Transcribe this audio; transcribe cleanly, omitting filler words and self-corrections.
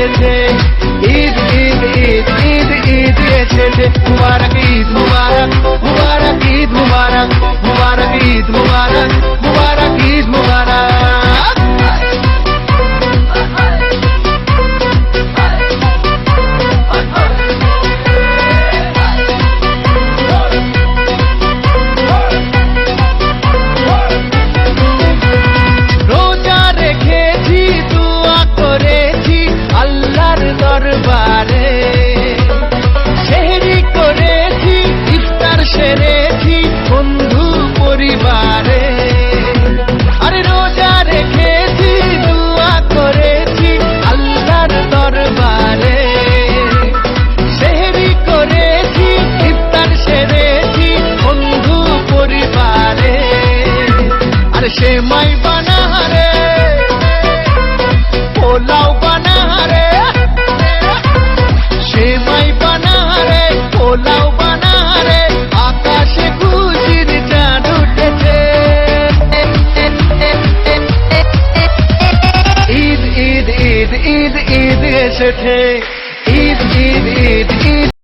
এসেছে, ঈদ ঈদ ঈদ ঈদ ঈদ এসেছে। মুবারক ঈদ মুবারক, মুবারক ঈদ মুবারক, মুবারক ঈদ মুবারক, মুবারক ঈদ মুবারক। রোজা রেখেছি, দোয়া করেছি আল্লাহর দরবারে, সেহরি করেছি, ইফতার সেরেছি বন্ধু পরিবারে। আরে রোজা রেখেছি, দোয়া করেছি আল্লাহর দরবারে, সেহরি করেছি, ইফতার সেরেছি বন্ধু পরিবারে। আরে সেমাই বানা রে, পোলাও বানা রে, সেমাই বানা রে, পোলাও বানা রে, আকাশে খুশির চাঁদ উঠেছে। ঈদ ঈদ ঈদ ঈদ ঈদ এসেছে, ঈদ ঈদ ঈদ ঈদ